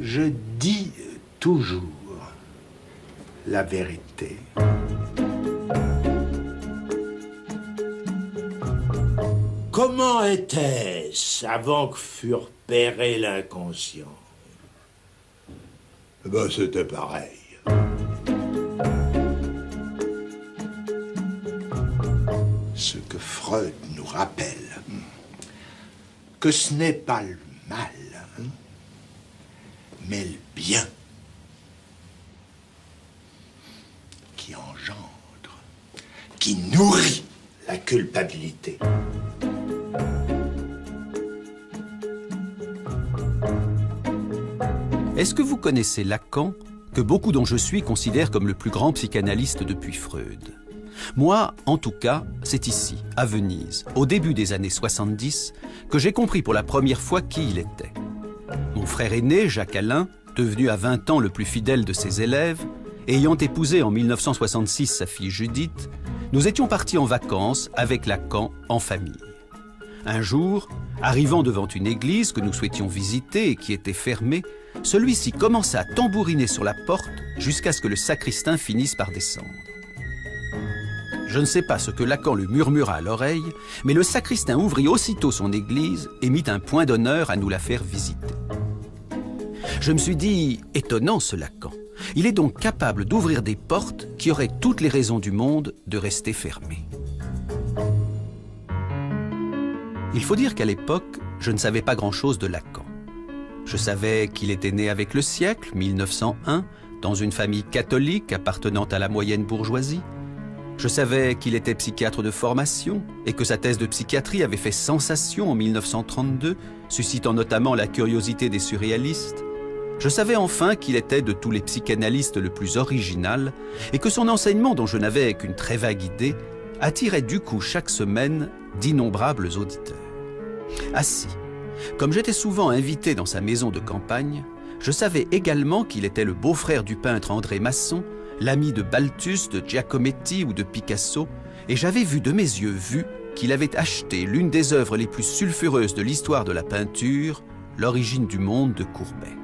Je dis toujours la vérité. Comment était-ce avant que fût repéré l'inconscient? Ben, c'était pareil. Ce que Freud nous rappelle, que ce n'est pas le mal, mais le bien qui engendre, qui nourrit la culpabilité. Est-ce que vous connaissez Lacan, que beaucoup dont je suis considèrent comme le plus grand psychanalyste depuis Freud? Moi, en tout cas, c'est ici, à Venise, au début des années 70, que j'ai compris pour la première fois qui il était. Mon frère aîné, Jacques Alain, devenu à 20 ans le plus fidèle de ses élèves, ayant épousé en 1966 sa fille Judith, nous étions partis en vacances avec Lacan en famille. Un jour, arrivant devant une église que nous souhaitions visiter et qui était fermée, celui-ci commença à tambouriner sur la porte jusqu'à ce que le sacristain finisse par descendre. Je ne sais pas ce que Lacan lui murmura à l'oreille, mais le sacristain ouvrit aussitôt son église et mit un point d'honneur à nous la faire visiter. Je me suis dit, étonnant ce Lacan. Il est donc capable d'ouvrir des portes qui auraient toutes les raisons du monde de rester fermées. Il faut dire qu'à l'époque, je ne savais pas grand-chose de Lacan. Je savais qu'il était né avec le siècle, 1901, dans une famille catholique appartenant à la moyenne bourgeoisie. Je savais qu'il était psychiatre de formation et que sa thèse de psychiatrie avait fait sensation en 1932, suscitant notamment la curiosité des surréalistes. Je savais enfin qu'il était de tous les psychanalystes le plus original et que son enseignement, dont je n'avais qu'une très vague idée, attirait du coup chaque semaine d'innombrables auditeurs. Ainsi, comme j'étais souvent invité dans sa maison de campagne, je savais également qu'il était le beau-frère du peintre André Masson, l'ami de Balthus, de Giacometti ou de Picasso, et j'avais vu de mes yeux qu'il avait acheté l'une des œuvres les plus sulfureuses de l'histoire de la peinture, L'origine du monde de Courbet.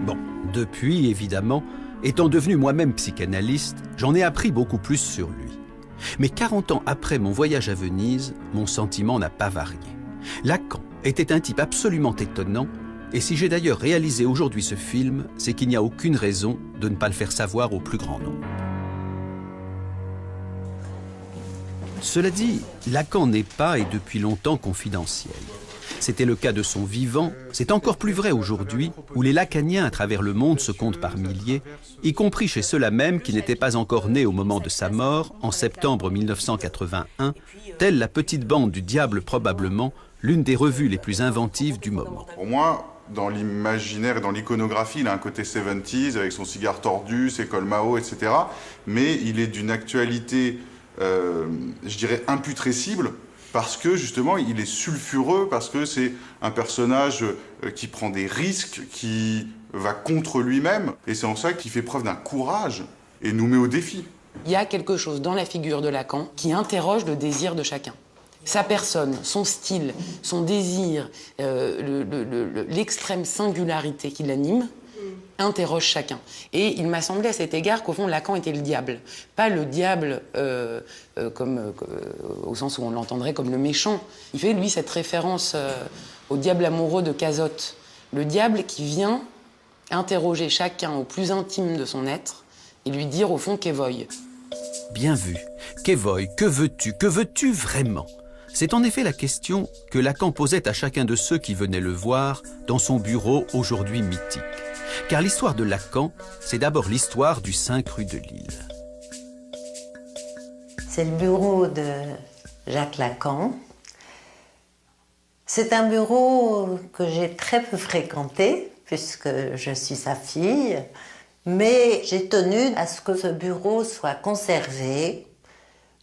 Bon, depuis, évidemment, étant devenu moi-même psychanalyste, j'en ai appris beaucoup plus sur lui. Mais 40 ans après mon voyage à Venise, mon sentiment n'a pas varié. Lacan était un type absolument étonnant, et si j'ai d'ailleurs réalisé aujourd'hui ce film, c'est qu'il n'y a aucune raison de ne pas le faire savoir au plus grand nombre. Cela dit, Lacan n'est pas, et depuis longtemps, confidentiel. C'était le cas de son vivant, c'est encore plus vrai aujourd'hui, où les lacaniens à travers le monde se comptent par milliers, y compris chez ceux-là même qui n'étaient pas encore nés au moment de sa mort, en septembre 1981, telle la petite bande du diable probablement, l'une des revues les plus inventives du moment. Pour moi, dans l'imaginaire et dans l'iconographie, il a un côté 70s avec son cigare tordu, ses cols Mao, etc. Mais il est d'une actualité, je dirais, imputrescible, parce que justement, il est sulfureux, parce que c'est un personnage qui prend des risques, qui va contre lui-même. Et c'est en ça qu'il fait preuve d'un courage et nous met au défi. Il y a quelque chose dans la figure de Lacan qui interroge le désir de chacun. Sa personne, son style, son désir, l'extrême singularité qui l'anime, interroge chacun. Et il m'a semblé à cet égard qu'au fond, Lacan était le diable. Pas le diable au sens où on l'entendrait comme le méchant. Il fait, lui, cette référence au diable amoureux de Cazotte. Le diable qui vient interroger chacun au plus intime de son être et lui dire, au fond, qu'évoille. Bien vu. Qu'évoille, que veux-tu vraiment ? C'est en effet la question que Lacan posait à chacun de ceux qui venaient le voir dans son bureau aujourd'hui mythique. Car l'histoire de Lacan, c'est d'abord l'histoire du 5 rue de Lille. C'est le bureau de Jacques Lacan. C'est un bureau que j'ai très peu fréquenté, puisque je suis sa fille, mais j'ai tenu à ce que ce bureau soit conservé,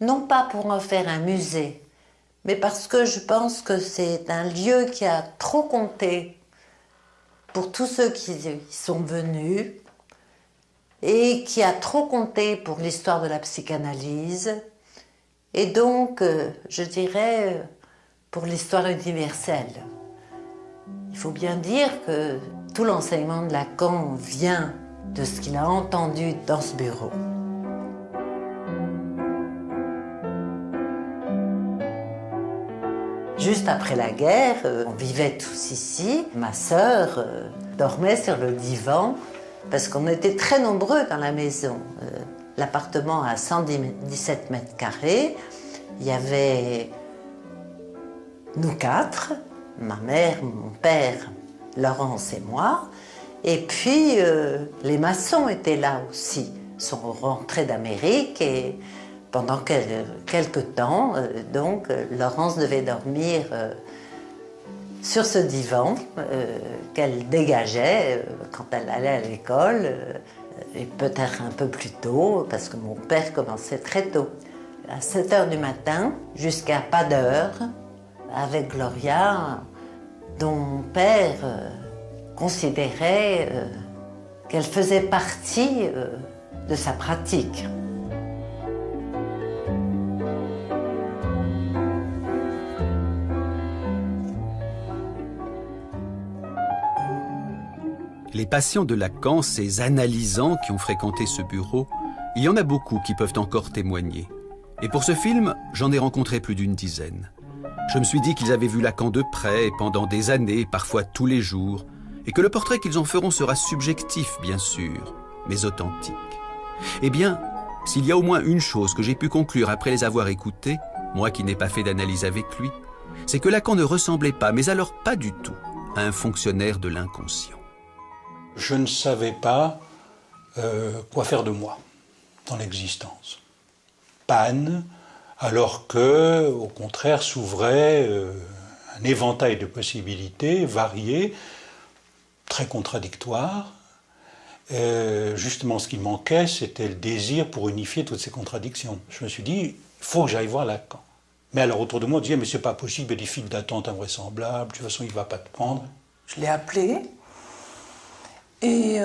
non pas pour en faire un musée, mais parce que je pense que c'est un lieu qui a trop compté pour tous ceux qui y sont venus et qui a trop compté pour l'histoire de la psychanalyse, et donc, je dirais, pour l'histoire universelle. Il faut bien dire que tout l'enseignement de Lacan vient de ce qu'il a entendu dans ce bureau. Juste après la guerre, on vivait tous ici. Ma sœur dormait sur le divan parce qu'on était très nombreux dans la maison. L'appartement a 117 mètres carrés. Il y avait nous quatre, ma mère, mon père, Laurence et moi. Et puis, les maçons étaient là aussi. Ils sont rentrés d'Amérique et pendant quelques temps, donc, Laurence devait dormir sur ce divan qu'elle dégageait quand elle allait à l'école, et peut-être un peu plus tôt, parce que mon père commençait très tôt. À 7 h du matin, jusqu'à pas d'heure, avec Gloria, dont mon père considérait qu'elle faisait partie de sa pratique. Les patients de Lacan, ces analysants qui ont fréquenté ce bureau, il y en a beaucoup qui peuvent encore témoigner. Et pour ce film, j'en ai rencontré plus d'une dizaine. Je me suis dit qu'ils avaient vu Lacan de près, pendant des années, parfois tous les jours, et que le portrait qu'ils en feront sera subjectif, bien sûr, mais authentique. Eh bien, s'il y a au moins une chose que j'ai pu conclure après les avoir écoutés, moi qui n'ai pas fait d'analyse avec lui, c'est que Lacan ne ressemblait pas, mais alors pas du tout, à un fonctionnaire de l'inconscient. Je ne savais pas quoi faire de moi dans l'existence. Panne, alors que, au contraire, s'ouvrait un éventail de possibilités variées, très contradictoires. Justement, ce qui manquait, c'était le désir pour unifier toutes ces contradictions. Je me suis dit, il faut que j'aille voir Lacan. Mais alors, autour de moi, on disait, mais c'est pas possible, il y a des files d'attente invraisemblables, de toute façon, il ne va pas te prendre. Je l'ai appelé et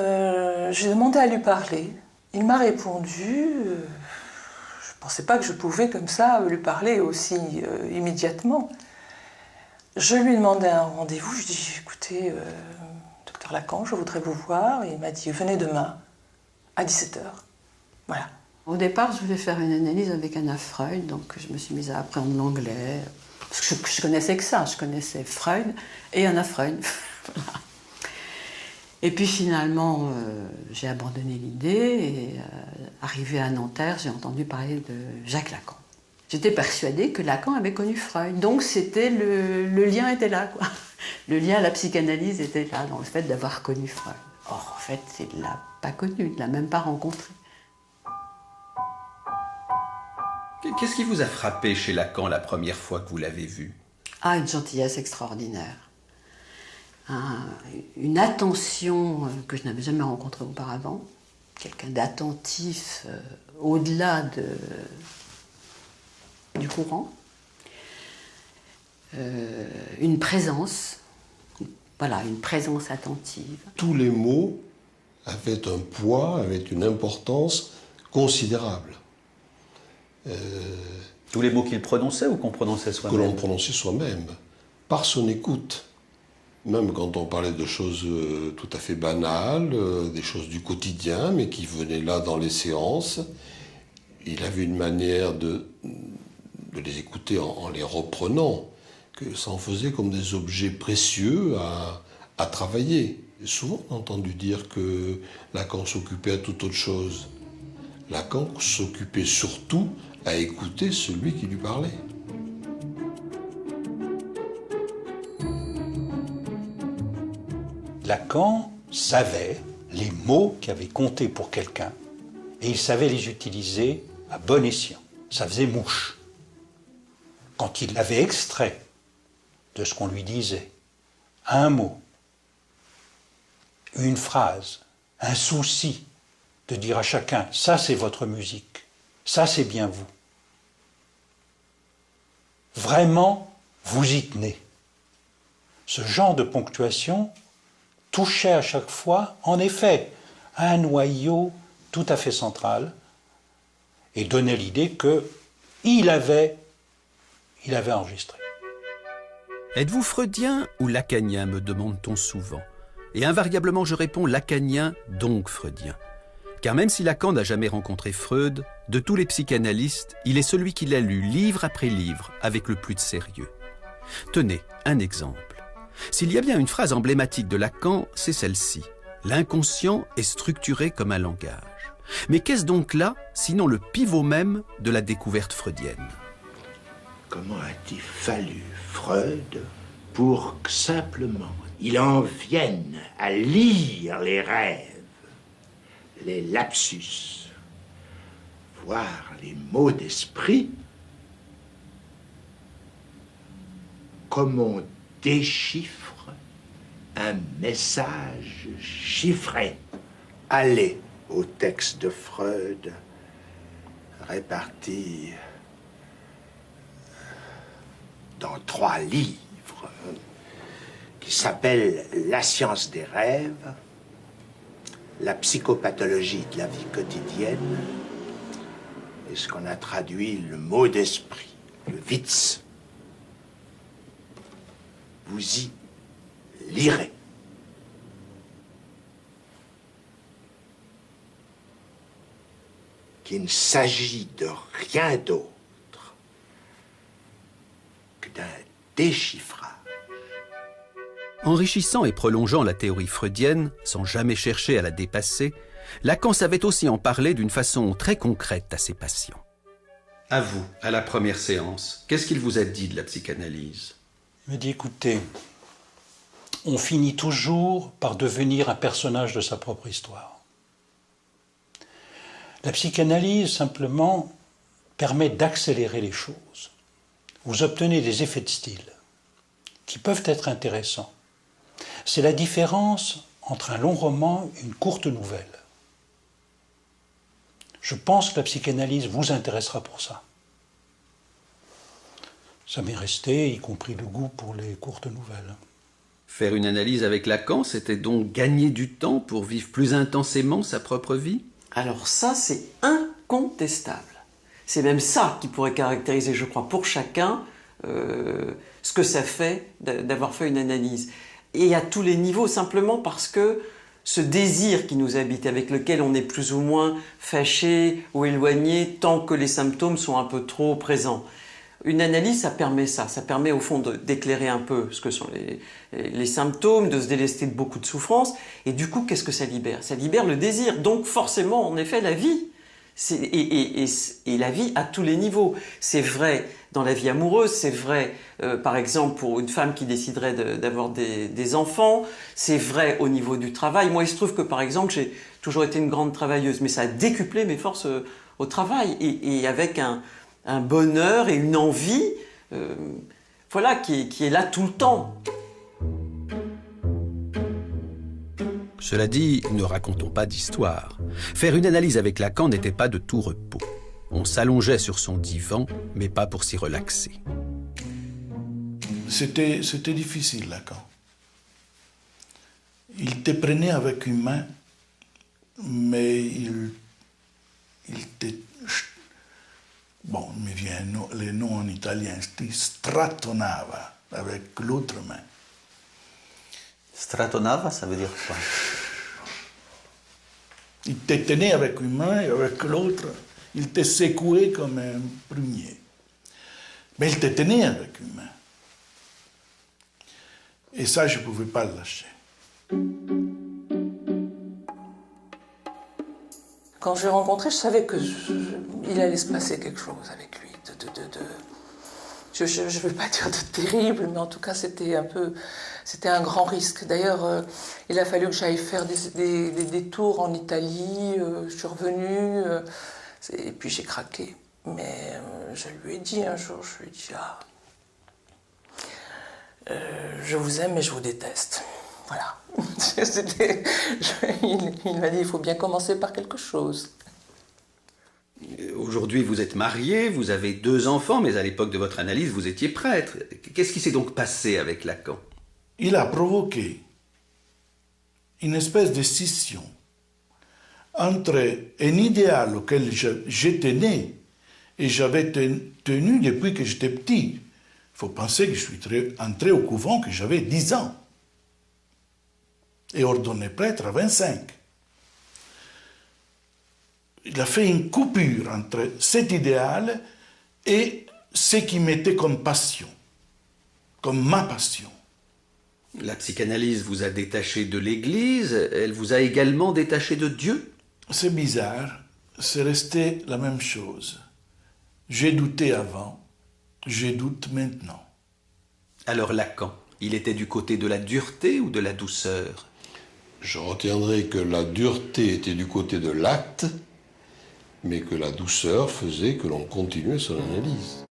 j'ai demandé à lui parler. Il m'a répondu. Je ne pensais pas que je pouvais comme ça lui parler aussi immédiatement. Je lui ai demandé un rendez-vous. Je lui ai dit, écoutez, docteur Lacan, je voudrais vous voir. Et il m'a dit, venez demain à 17 h. Voilà. Au départ, je voulais faire une analyse avec Anna Freud, donc je me suis mise à apprendre l'anglais. Parce que je connaissais que ça, je connaissais Freud et Anna Freud. Voilà. Et puis finalement, j'ai abandonné l'idée et arrivé à Nanterre, j'ai entendu parler de Jacques Lacan. J'étais persuadée que Lacan avait connu Freud, donc c'était le lien était là, quoi. Le lien à la psychanalyse était là, dans le fait d'avoir connu Freud. Or, en fait, il ne l'a pas connu, il ne l'a même pas rencontré. Qu'est-ce qui vous a frappé chez Lacan la première fois que vous l'avez vu? Ah, une gentillesse extraordinaire. Une attention que je n'avais jamais rencontrée auparavant. Quelqu'un d'attentif au-delà du courant. Une présence, voilà, une présence attentive. Tous les mots avaient un poids, avaient une importance considérable. Tous les mots qu'il prononçait ou qu'on prononçait soi-même? Que l'on prononçait soi-même, par son écoute. Même quand on parlait de choses tout à fait banales, des choses du quotidien, mais qui venaient là dans les séances, il avait une manière de les écouter en les reprenant, que ça en faisait comme des objets précieux à travailler. Et souvent, on a entendu dire que Lacan s'occupait à toute autre chose. Lacan s'occupait surtout à écouter celui qui lui parlait. Lacan savait les mots qui avaient compté pour quelqu'un et il savait les utiliser à bon escient. Ça faisait mouche. Quand il avait extrait de ce qu'on lui disait un mot, une phrase, un souci de dire à chacun « ça c'est votre musique, ça c'est bien vous ». Vraiment, vous y tenez. Ce genre de ponctuation touchait à chaque fois, en effet, à un noyau tout à fait central et donnait l'idée qu'il avait enregistré. Êtes-vous freudien ou lacanien, me demande-t-on souvent. Et invariablement je réponds lacanien, donc freudien. Car même si Lacan n'a jamais rencontré Freud, de tous les psychanalystes, il est celui qui l'a lu livre après livre avec le plus de sérieux. Tenez, un exemple. S'il y a bien une phrase emblématique de Lacan, c'est celle-ci. L'inconscient est structuré comme un langage. Mais qu'est-ce donc là, sinon le pivot même de la découverte freudienne ? Comment a-t-il fallu Freud pour que simplement il en vienne à lire les rêves, les lapsus, voir les mots d'esprit comme on déchiffre un message chiffré. Allez au texte de Freud, réparti dans 3 livres, qui s'appellent La science des rêves, La psychopathologie de la vie quotidienne et ce qu'on a traduit le mot d'esprit, le Witz. Vous y lirez. Qu'il ne s'agit de rien d'autre que d'un déchiffrage. Enrichissant et prolongeant la théorie freudienne, sans jamais chercher à la dépasser, Lacan savait aussi en parler d'une façon très concrète à ses patients. À vous, à la première séance, qu'est-ce qu'il vous a dit de la psychanalyse ? Il me dit, écoutez, on finit toujours par devenir un personnage de sa propre histoire. La psychanalyse, simplement, permet d'accélérer les choses. Vous obtenez des effets de style qui peuvent être intéressants. C'est la différence entre un long roman et une courte nouvelle. Je pense que la psychanalyse vous intéressera pour ça. Ça m'est resté, y compris le goût pour les courtes nouvelles. Faire une analyse avec Lacan, c'était donc gagner du temps pour vivre plus intensément sa propre vie ? Alors ça, c'est incontestable. C'est même ça qui pourrait caractériser, je crois, pour chacun, ce que ça fait d'avoir fait une analyse. Et à tous les niveaux, simplement parce que ce désir qui nous habite, avec lequel on est plus ou moins fâché ou éloigné tant que les symptômes sont un peu trop présents. Une analyse, ça permet ça. Ça permet au fond d'éclairer un peu ce que sont les symptômes, de se délester de beaucoup de souffrances. Et du coup, qu'est-ce que ça libère ? Ça libère le désir. Donc forcément, en effet, la vie. Et la vie à tous les niveaux. C'est vrai dans la vie amoureuse, c'est vrai par exemple pour une femme qui déciderait d'avoir des enfants, c'est vrai au niveau du travail. Moi, il se trouve que par exemple, j'ai toujours été une grande travailleuse, mais ça a décuplé mes forces au travail, et avec un bonheur et une envie voilà, qui est là tout le temps. Cela dit, ne racontons pas d'histoire. Faire une analyse avec Lacan n'était pas de tout repos. On s'allongeait sur son divan, mais pas pour s'y relaxer. C'était difficile, Lacan. Il te prenait avec une main, mais il te... Bon, il me vient le nom en italien, il stratonava avec l'autre main. Stratonava, ça veut dire quoi? Il te tenait avec une main et avec l'autre, il te secouait comme un prunier. Mais il te tenait avec une main. Et ça, je ne pouvais pas le lâcher. Quand je l'ai rencontré, je savais qu'il allait se passer quelque chose avec lui. Je ne veux pas dire de terrible, mais en tout cas, c'était un grand risque. D'ailleurs, il a fallu que j'aille faire des tours en Italie. Je suis revenue, et puis j'ai craqué. Mais je lui ai dit un jour, je vous aime, mais je vous déteste. Voilà. Il m'a dit, il faut bien commencer par quelque chose. Aujourd'hui, vous êtes marié, vous avez 2 enfants, mais à l'époque de votre analyse, vous étiez prêtre. Qu'est-ce qui s'est donc passé avec Lacan? Il a provoqué une espèce de scission entre un idéal auquel j'étais né et j'avais tenu depuis que j'étais petit. Il faut penser que je suis entré au couvent que j'avais 10 ans et ordonné prêtre à 25. Il a fait une coupure entre cet idéal et ce qui m'était comme passion, comme ma passion. La psychanalyse vous a détaché de l'Église, elle vous a également détaché de Dieu? C'est bizarre, c'est resté la même chose. J'ai douté avant, je doute maintenant. Alors Lacan, il était du côté de la dureté ou de la douceur? Je retiendrai que la dureté était du côté de l'acte, mais que la douceur faisait que l'on continuait son analyse.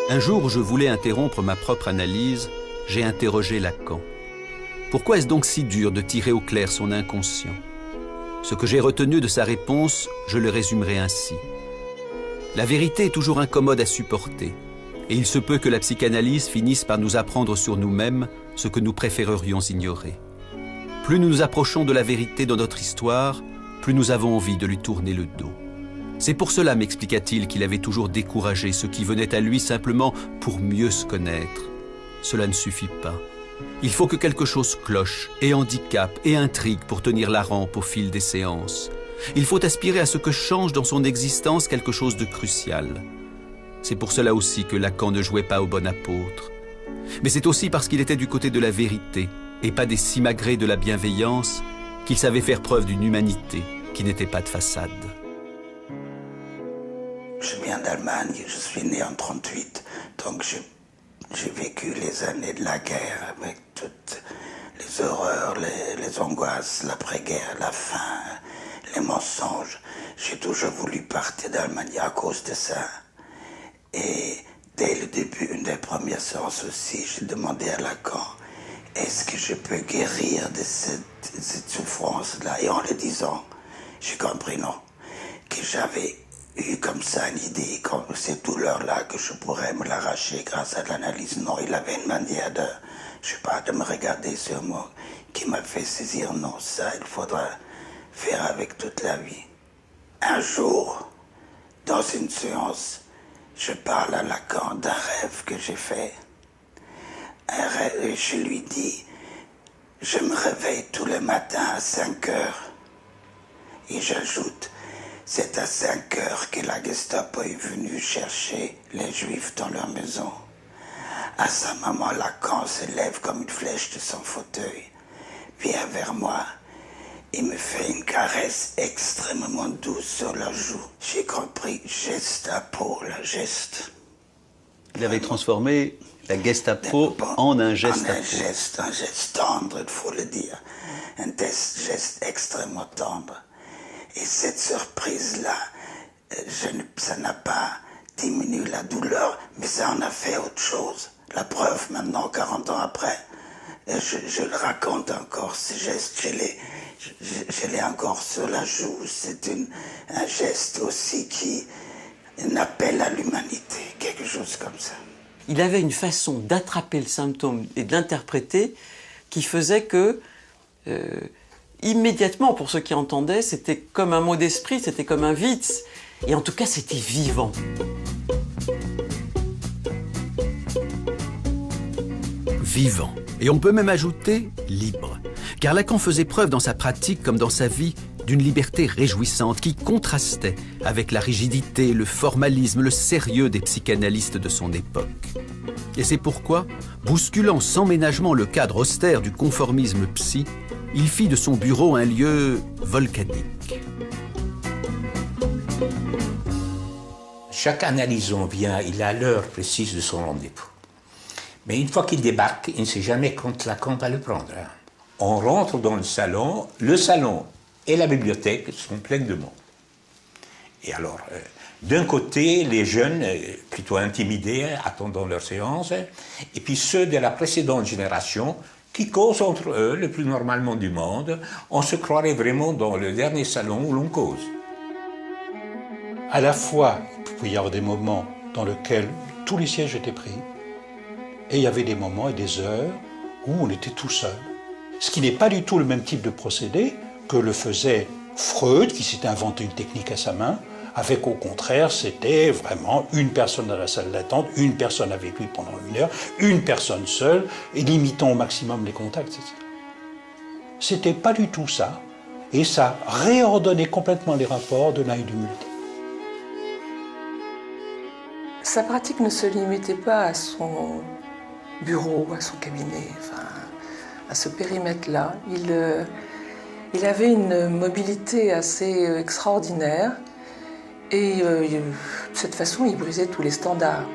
Un jour où je voulais interrompre ma propre analyse, j'ai interrogé Lacan. Pourquoi est-ce donc si dur de tirer au clair son inconscient? Ce que j'ai retenu de sa réponse, je le résumerai ainsi. La vérité est toujours incommode à supporter, et il se peut que la psychanalyse finisse par nous apprendre sur nous-mêmes ce que nous préférerions ignorer. Plus nous nous approchons de la vérité dans notre histoire, plus nous avons envie de lui tourner le dos. C'est pour cela, m'expliqua-t-il, qu'il avait toujours découragé ceux qui venaient à lui simplement pour mieux se connaître. Cela ne suffit pas. Il faut que quelque chose cloche, et handicape, et intrigue pour tenir la rampe au fil des séances. Il faut aspirer à ce que change dans son existence quelque chose de crucial. C'est pour cela aussi que Lacan ne jouait pas au bon apôtre. Mais c'est aussi parce qu'il était du côté de la vérité, et pas des simagrées de la bienveillance, qu'il savait faire preuve d'une humanité qui n'était pas de façade. Je viens d'Allemagne, je suis né en 1938, donc j'ai vécu les années de la guerre avec toutes les horreurs, les angoisses, l'après-guerre, la faim, les mensonges. J'ai toujours voulu partir d'Allemagne à cause de ça. Et dès le début, une des premières séances aussi, j'ai demandé à Lacan, est-ce que je peux guérir de cette souffrance-là? Et en le disant, j'ai compris non, que j'avais eu comme ça une idée, comme cette douleur-là, que je pourrais me l'arracher grâce à l'analyse. Non, il avait une manière de, je sais pas, de me regarder sur moi, qui m'a fait saisir, non, ça, il faudra faire avec toute la vie. Un jour, dans une séance, je parle à Lacan d'un rêve que j'ai fait. Un rêve, et je lui dis, je me réveille tous les matins à 5 heures. Et j'ajoute, c'est à 5 heures que la Gestapo est venue chercher les Juifs dans leur maison. À ce moment, Lacan se lève comme une flèche de son fauteuil, vient vers moi et me fait une caresse extrêmement douce sur la joue. J'ai compris, Gestapo, le geste. Il avait transformé la Gestapo en un Gestapo. Un geste tendre, il faut le dire. Un geste extrêmement tendre. Et cette surprise-là, ça n'a pas diminué la douleur, mais ça en a fait autre chose. La preuve, maintenant, 40 ans après, je le raconte encore, ce geste, je l'ai encore sur la joue. C'est un geste aussi qui un appel à l'humanité, quelque chose comme ça. Il avait une façon d'attraper le symptôme et de l'interpréter qui faisait que, immédiatement, pour ceux qui entendaient, c'était comme un mot d'esprit, c'était comme un Witz, et en tout cas, c'était vivant. Vivant. Et on peut même ajouter libre. Car Lacan faisait preuve dans sa pratique comme dans sa vie d'une liberté réjouissante qui contrastait avec la rigidité, le formalisme, le sérieux des psychanalystes de son époque. Et c'est pourquoi, bousculant sans ménagement le cadre austère du conformisme psy, il fit de son bureau un lieu volcanique. Chaque analysant vient, il a l'heure précise de son rendez-vous. Mais une fois qu'il débarque, il ne sait jamais quand Lacan va le prendre. On rentre dans le salon et la bibliothèque sont pleines de monde. Et alors, d'un côté, les jeunes, plutôt intimidés, attendant leur séance, et puis ceux de la précédente génération, qui causent entre eux le plus normalement du monde. On se croirait vraiment dans le dernier salon où l'on cause. À la fois, il peut y avoir des moments dans lesquels tous les sièges étaient pris. Et il y avait des moments et des heures où on était tout seul. Ce qui n'est pas du tout le même type de procédé que le faisait Freud, qui s'était inventé une technique à sa main, avec au contraire, c'était vraiment une personne dans la salle d'attente, une personne avec lui pendant 1 heure, une personne seule, et limitant au maximum les contacts, etc. C'était pas du tout ça, et ça réordonnait complètement les rapports de l'un et du multiple. Sa pratique ne se limitait pas à son bureau, à son cabinet, enfin, à ce périmètre-là. Il avait une mobilité assez extraordinaire et de cette façon, il brisait tous les standards.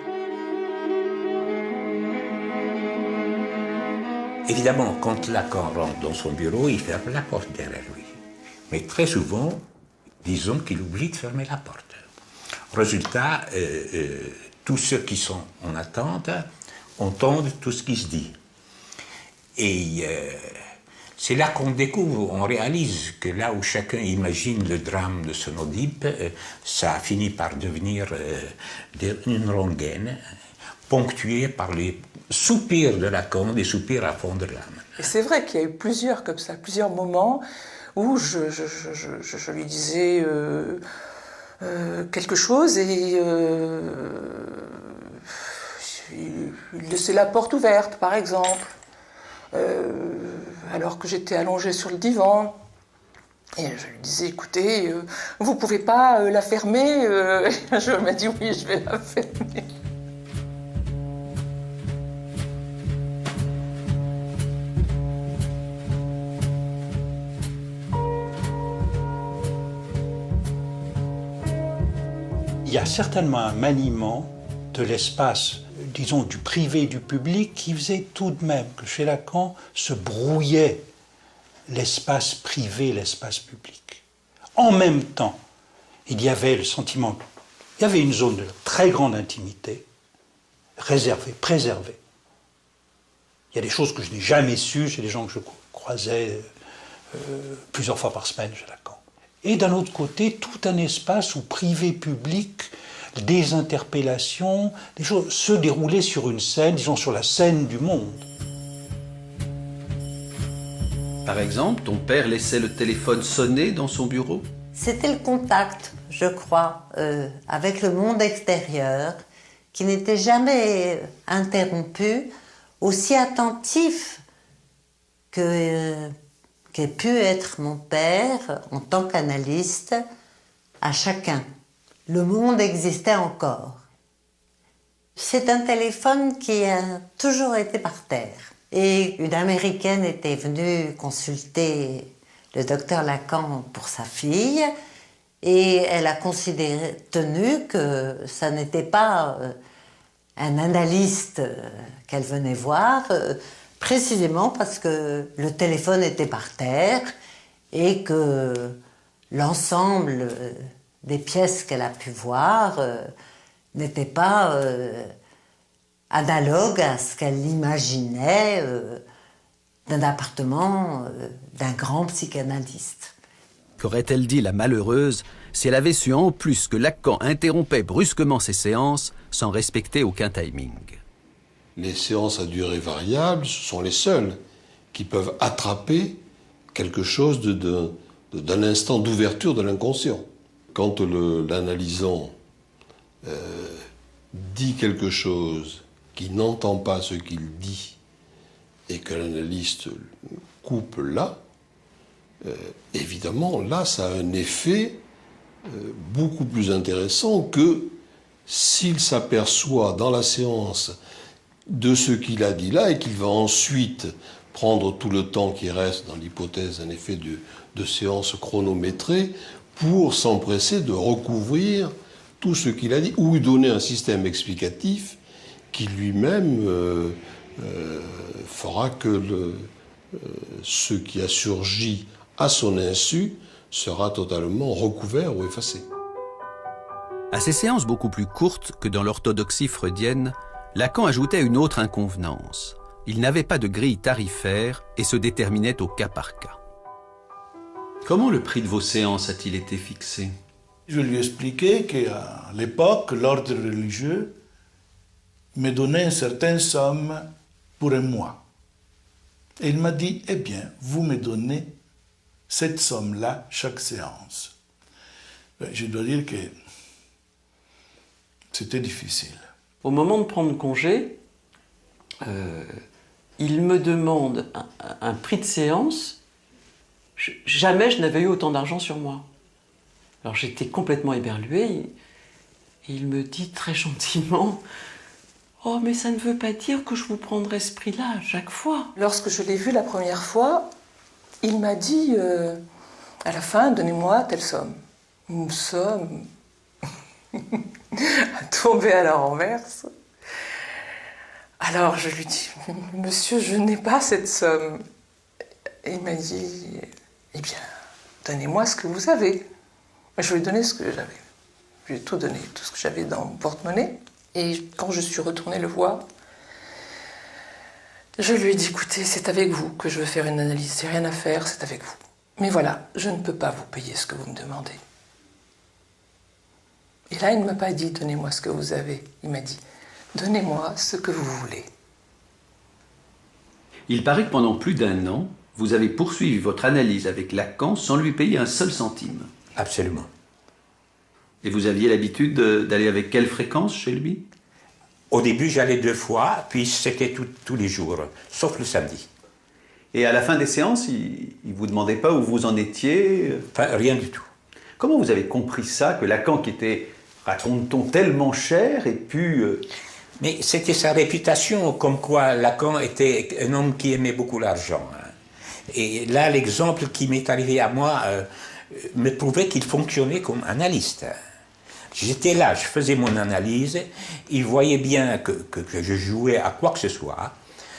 Évidemment, quand Lacan rentre dans son bureau, il ferme la porte derrière lui. Mais très souvent, disons qu'il oublie de fermer la porte. Résultat, tous ceux qui sont en attente entendent tout ce qui se dit. Et c'est là qu'on découvre, on réalise que là où chacun imagine le drame de son Oedipe, ça a fini par devenir une rengaine ponctuée par les soupirs de Lacan, des soupirs à fond de l'âme. Et c'est vrai qu'il y a eu plusieurs comme ça, plusieurs moments où je lui disais quelque chose et il laissait la porte ouverte, par exemple. Alors que j'étais allongée sur le divan. Et je lui disais, écoutez, vous ne pouvez pas la fermer. Je m'a dit, oui, je vais la fermer. Il y a certainement un maniement de l'espace, disons, du privé et du public, qui faisait tout de même que chez Lacan se brouillait l'espace privé, l'espace public. En même temps, il y avait le sentiment, il y avait une zone de très grande intimité, réservée, préservée. Il y a des choses que je n'ai jamais sues chez les gens que je croisais plusieurs fois par semaine chez Lacan. Et d'un autre côté, tout un espace où privé-public, des interpellations, des choses se déroulaient sur une scène, disons sur la scène du monde. Par exemple, ton père laissait le téléphone sonner dans son bureau? C'était le contact, je crois, avec le monde extérieur, qui n'était jamais interrompu, aussi attentif qu'ait pu être mon père en tant qu'analyste à chacun. Le monde existait encore. C'est un téléphone qui a toujours été par terre. Et une Américaine était venue consulter le docteur Lacan pour sa fille et elle a tenu que ça n'était pas un analyste qu'elle venait voir, précisément parce que le téléphone était par terre et que l'ensemble des pièces qu'elle a pu voir n'était pas analogue à ce qu'elle imaginait d'un appartement d'un grand psychanalyste. Qu'aurait-elle dit la malheureuse si elle avait su en plus que Lacan interrompait brusquement ses séances sans respecter aucun timing? Les séances à durée variable, ce sont les seules qui peuvent attraper quelque chose d'un instant d'ouverture de l'inconscient. Quand l'analysant dit quelque chose qui n'entend pas ce qu'il dit et que l'analyste coupe là, évidemment, là, ça a un effet beaucoup plus intéressant que s'il s'aperçoit dans la séance de ce qu'il a dit là et qu'il va ensuite prendre tout le temps qui reste dans l'hypothèse d'un effet de séance chronométrée pour s'empresser de recouvrir tout ce qu'il a dit ou lui donner un système explicatif qui lui-même fera que ce qui a surgi à son insu sera totalement recouvert ou effacé. À ces séances beaucoup plus courtes que dans l'orthodoxie freudienne, Lacan ajoutait une autre inconvenance. Il n'avait pas de grille tarifaire et se déterminait au cas par cas. Comment le prix de vos séances a-t-il été fixé? Je lui ai expliqué qu'à l'époque, l'ordre religieux me donner une certaine somme pour un mois. Et il m'a dit, eh bien, vous me donnez cette somme-là chaque séance. Je dois dire que c'était difficile. Au moment de prendre congé, il me demande un prix de séance. Jamais je n'avais eu autant d'argent sur moi. Alors j'étais complètement éberluée. Et il me dit très gentiment, « Oh, mais ça ne veut pas dire que je vous prendrai ce prix-là à chaque fois. » Lorsque je l'ai vu la première fois, il m'a dit, à la fin, donnez-moi telle somme. Une somme à tomber à la renverse. Alors je lui dis, monsieur, je n'ai pas cette somme. Et il m'a dit, eh bien, donnez-moi ce que vous avez. Je lui ai donné ce que j'avais. Je lui ai tout donné, tout ce que j'avais dans mon porte-monnaie. Et quand je suis retournée le voir, je lui ai dit, écoutez, c'est avec vous que je veux faire une analyse. C'est rien à faire, c'est avec vous. Mais voilà, je ne peux pas vous payer ce que vous me demandez. Et là, il ne m'a pas dit, donnez-moi ce que vous avez. Il m'a dit, donnez-moi ce que vous voulez. Il paraît que pendant plus d'1 an, vous avez poursuivi votre analyse avec Lacan sans lui payer un seul centime. Absolument. Et vous aviez l'habitude d'aller avec quelle fréquence chez lui? Au début, j'allais 2 fois, puis c'était tous les jours, sauf le samedi. Et à la fin des séances, il ne vous demandait pas où vous en étiez? Enfin, rien du tout. Comment vous avez compris ça, que Lacan, qui était, raconte-t-on, tellement cher, ait pu... Mais c'était sa réputation, comme quoi Lacan était un homme qui aimait beaucoup l'argent. Et là, l'exemple qui m'est arrivé à moi me prouvait qu'il fonctionnait comme analyste. J'étais là, je faisais mon analyse, il voyait bien que je jouais à quoi que ce soit,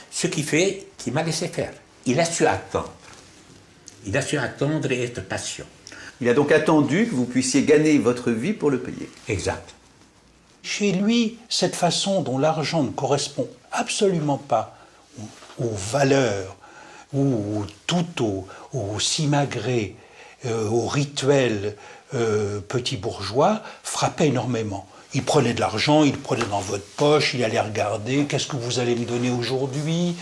ce qui fait qu'il m'a laissé faire. Il a su attendre. Il a su attendre et être patient. Il a donc attendu que vous puissiez gagner votre vie pour le payer. Exact. Chez lui, cette façon dont l'argent ne correspond absolument pas aux valeurs ou tout au simagré, au rituel petit bourgeois, frappait énormément. Il prenait de l'argent, il le prenait dans votre poche, il allait regarder, qu'est-ce que vous allez me donner aujourd'hui?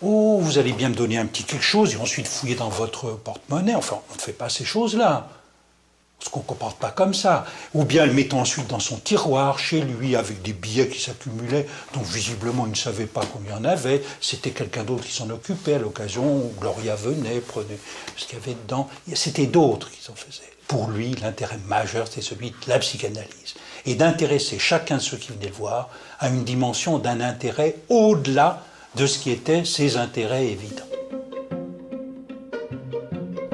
Oh, vous allez bien me donner un petit quelque chose, et ensuite fouiller dans votre porte-monnaie. Enfin, on ne fait pas ces choses-là. Parce qu'on ne comporte pas comme ça. Ou bien le mettant ensuite dans son tiroir, chez lui, avec des billets qui s'accumulaient, dont visiblement il ne savait pas combien il y en avait. C'était quelqu'un d'autre qui s'en occupait à l'occasion où Gloria venait, prenait ce qu'il y avait dedans. C'était d'autres qui s'en faisaient. Pour lui, l'intérêt majeur, c'est celui de la psychanalyse. Et d'intéresser chacun de ceux qui venaient le voir à une dimension d'un intérêt au-delà de ce qui étaient ses intérêts évidents.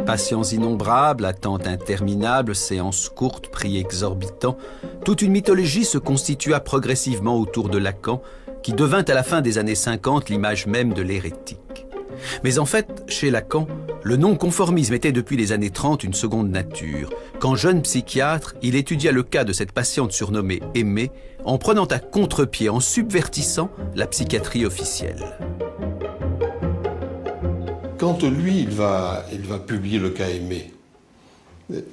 Patients innombrables, attentes interminables, séances courtes, prix exorbitants, toute une mythologie se constitua progressivement autour de Lacan, qui devint à la fin des années 50 l'image même de l'hérétique. Mais en fait, chez Lacan, le non-conformisme était depuis les années 30 une seconde nature. Quand jeune psychiatre, il étudia le cas de cette patiente surnommée Aimée, en prenant à contre-pied, en subvertissant la psychiatrie officielle. Quand lui, il va publier le cas Aimée,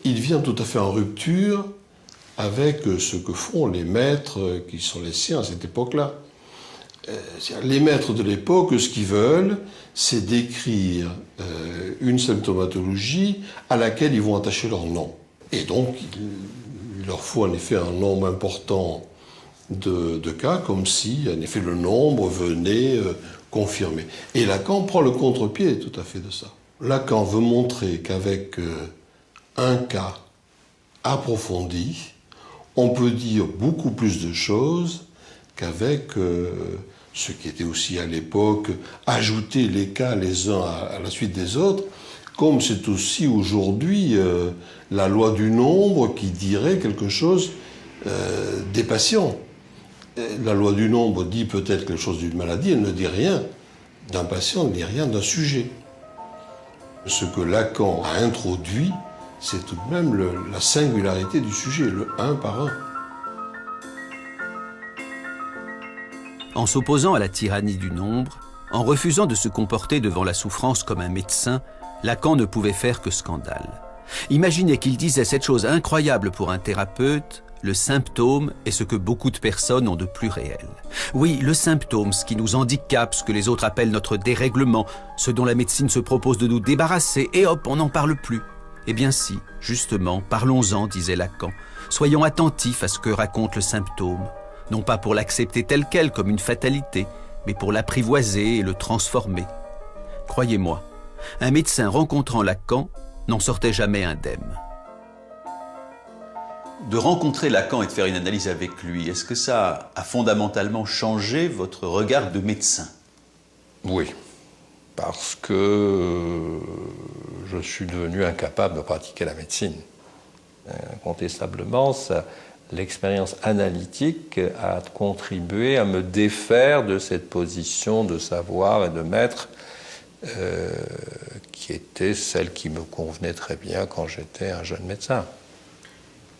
il vient tout à fait en rupture avec ce que font les maîtres qui sont les siens à cette époque-là. Les maîtres de l'époque, ce qu'ils veulent, c'est décrire une symptomatologie à laquelle ils vont attacher leur nom. Et donc, il leur faut en effet un nombre important de cas, comme si, en effet, le nombre venait confirmer. Et Lacan prend le contre-pied tout à fait de ça. Lacan veut montrer qu'avec un cas approfondi, on peut dire beaucoup plus de choses qu'avec ce qui était aussi à l'époque ajouter les cas les uns à la suite des autres, comme c'est aussi aujourd'hui la loi du nombre qui dirait quelque chose des patients. La loi du nombre dit peut-être quelque chose d'une maladie, elle ne dit rien d'un patient, elle ne dit rien d'un sujet. Ce que Lacan a introduit, c'est tout de même la singularité du sujet, le un par un. En s'opposant à la tyrannie du nombre, en refusant de se comporter devant la souffrance comme un médecin, Lacan ne pouvait faire que scandale. Imaginez qu'il disait cette chose incroyable pour un thérapeute: le symptôme est ce que beaucoup de personnes ont de plus réel. Oui, le symptôme, ce qui nous handicape, ce que les autres appellent notre dérèglement, ce dont la médecine se propose de nous débarrasser, et hop, on n'en parle plus. Eh bien si, justement, parlons-en, disait Lacan. Soyons attentifs à ce que raconte le symptôme, non pas pour l'accepter tel quel comme une fatalité, mais pour l'apprivoiser et le transformer. Croyez-moi, un médecin rencontrant Lacan n'en sortait jamais indemne. De rencontrer Lacan et de faire une analyse avec lui, est-ce que ça a fondamentalement changé votre regard de médecin? Oui, parce que je suis devenu incapable de pratiquer la médecine. Incontestablement, l'expérience analytique a contribué à me défaire de cette position de savoir et de maître qui était celle qui me convenait très bien quand j'étais un jeune médecin.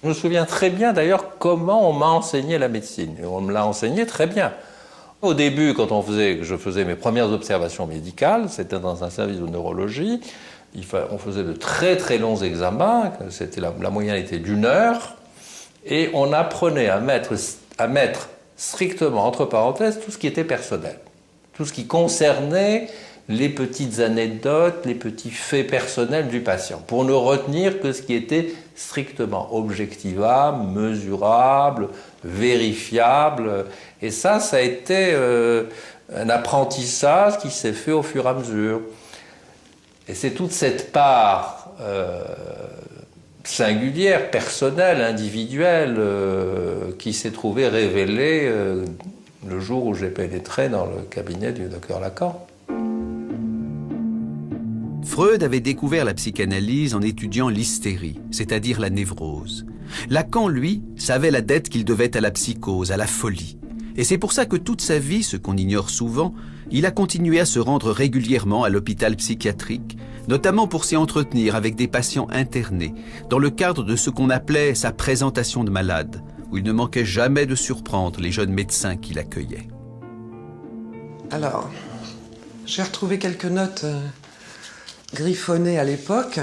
Je me souviens très bien d'ailleurs comment on m'a enseigné la médecine. Et on me l'a enseigné très bien. Au début, quand je faisais mes premières observations médicales, c'était dans un service de neurologie, on faisait de très très longs examens, la moyenne était d'1 heure, et on apprenait à mettre strictement entre parenthèses tout ce qui était personnel, tout ce qui concernait les petites anecdotes, les petits faits personnels du patient, pour ne retenir que ce qui était strictement objectivable, mesurable, vérifiable. Et ça a été un apprentissage qui s'est fait au fur et à mesure. Et c'est toute cette part singulière, personnelle, individuelle, qui s'est trouvée révélée le jour où j'ai pénétré dans le cabinet du docteur Lacan. Freud avait découvert la psychanalyse en étudiant l'hystérie, c'est-à-dire la névrose. Lacan, lui, savait la dette qu'il devait à la psychose, à la folie. Et c'est pour ça que toute sa vie, ce qu'on ignore souvent, il a continué à se rendre régulièrement à l'hôpital psychiatrique, notamment pour s'y entretenir avec des patients internés, dans le cadre de ce qu'on appelait sa présentation de malade, où il ne manquait jamais de surprendre les jeunes médecins qui l'accueillaient. Alors, j'ai retrouvé quelques notes griffonnées à l'époque,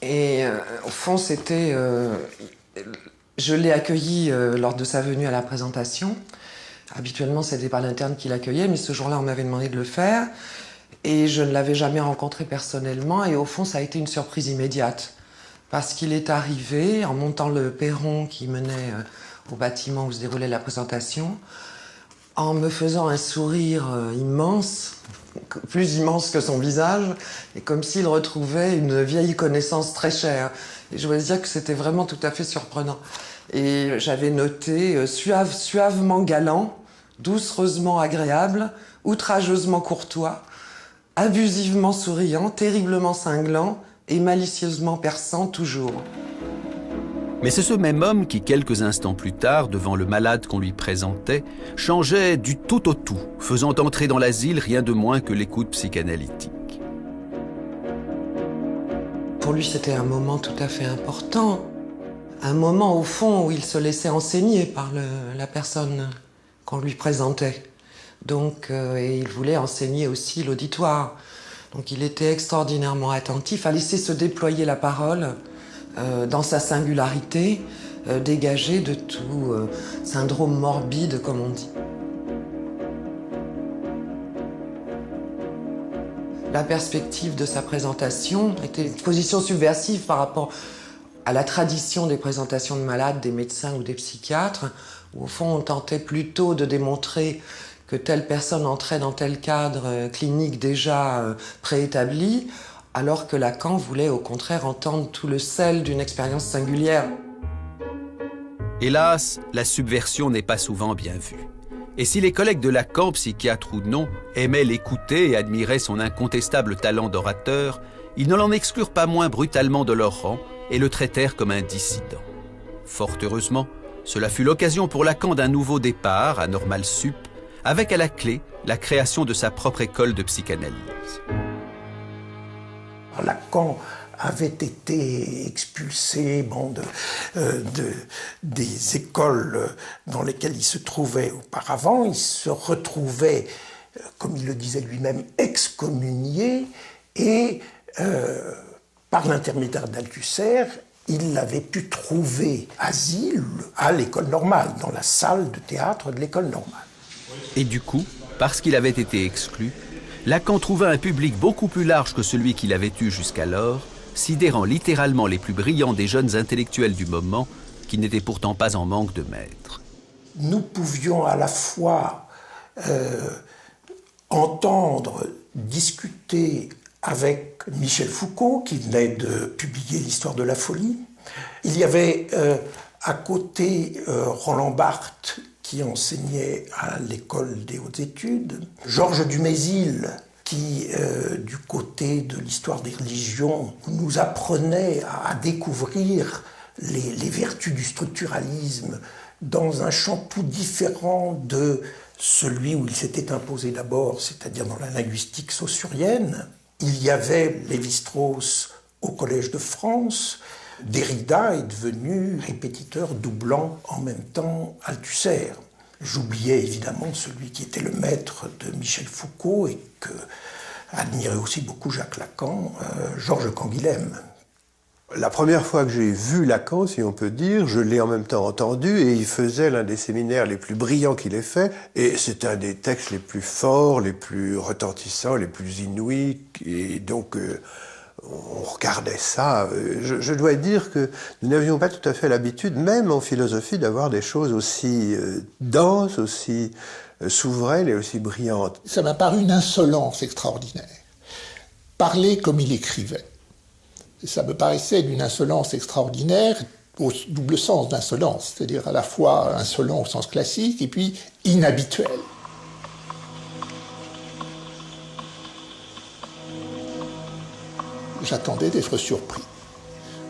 et au fond, c'était... je l'ai accueilli lors de sa venue à la présentation. Habituellement, c'était pas l'interne qui l'accueillait, mais ce jour-là, on m'avait demandé de le faire. Et je ne l'avais jamais rencontré personnellement. Et au fond, ça a été une surprise immédiate. Parce qu'il est arrivé, en montant le perron qui menait au bâtiment où se déroulait la présentation, en me faisant un sourire immense, plus immense que son visage, et comme s'il retrouvait une vieille connaissance très chère. Et je dois dire que c'était vraiment tout à fait surprenant. Et j'avais noté suavement galant, doucereusement agréable, outrageusement courtois, abusivement souriant, terriblement cinglant et malicieusement perçant toujours. Mais c'est ce même homme qui, quelques instants plus tard, devant le malade qu'on lui présentait, changeait du tout au tout, faisant entrer dans l'asile rien de moins que l'écoute psychanalytique. Pour lui, c'était un moment tout à fait important. Un moment, au fond, où il se laissait enseigner par la personne qu'on lui présentait. Donc, et il voulait enseigner aussi l'auditoire. Donc il était extraordinairement attentif à laisser se déployer la parole dans sa singularité, dégagée de tout syndrome morbide, comme on dit. La perspective de sa présentation était une position subversive par rapport à la tradition des présentations de malades, des médecins ou des psychiatres, où au fond on tentait plutôt de démontrer que telle personne entrait dans tel cadre clinique déjà préétabli, alors que Lacan voulait au contraire entendre tout le sel d'une expérience singulière. Hélas, la subversion n'est pas souvent bien vue. Et si les collègues de Lacan, psychiatres ou non, aimaient l'écouter et admiraient son incontestable talent d'orateur, ils ne l'en exclurent pas moins brutalement de leur rang et le traitèrent comme un dissident. Fort heureusement, cela fut l'occasion pour Lacan d'un nouveau départ à Normal Sup, avec à la clé la création de sa propre école de psychanalyse. Lacan avait été expulsé des écoles dans lesquelles il se trouvait auparavant. Il se retrouvait, comme il le disait lui-même, excommunié et par l'intermédiaire d'Althusser, il avait pu trouver asile à l'école normale, dans la salle de théâtre de l'école normale. Et du coup, parce qu'il avait été exclu, Lacan trouva un public beaucoup plus large que celui qu'il avait eu jusqu'alors, sidérant littéralement les plus brillants des jeunes intellectuels du moment, qui n'étaient pourtant pas en manque de maîtres. Nous pouvions à la fois entendre, discuter avec Michel Foucault, qui venait de publier l'Histoire de la folie. Il y avait à côté Roland Barthes, qui enseignait à l'école des hautes études, Georges Dumézil, qui, du côté de l'histoire des religions, nous apprenait à découvrir les vertus du structuralisme dans un champ tout différent de celui où il s'était imposé d'abord, c'est-à-dire dans la linguistique saussurienne. Il y avait Lévi-Strauss au Collège de France. Derrida est devenu répétiteur doublant en même temps Althusser. J'oubliais évidemment celui qui était le maître de Michel Foucault et que admirait aussi beaucoup Jacques Lacan, Georges Canguilhem. La première fois que j'ai vu Lacan, si on peut dire, je l'ai en même temps entendu et il faisait l'un des séminaires les plus brillants qu'il ait fait. Et c'est un des textes les plus forts, les plus retentissants, les plus inouïs. Et donc, on regardait ça. Je dois dire que nous n'avions pas tout à fait l'habitude, même en philosophie, d'avoir des choses aussi denses, aussi souveraines et aussi brillantes. Ça m'a paru une insolence extraordinaire. Parler comme il écrivait. Ça me paraissait d'une insolence extraordinaire, au double sens d'insolence, c'est-à-dire à la fois insolent au sens classique et puis inhabituel. J'attendais d'être surpris,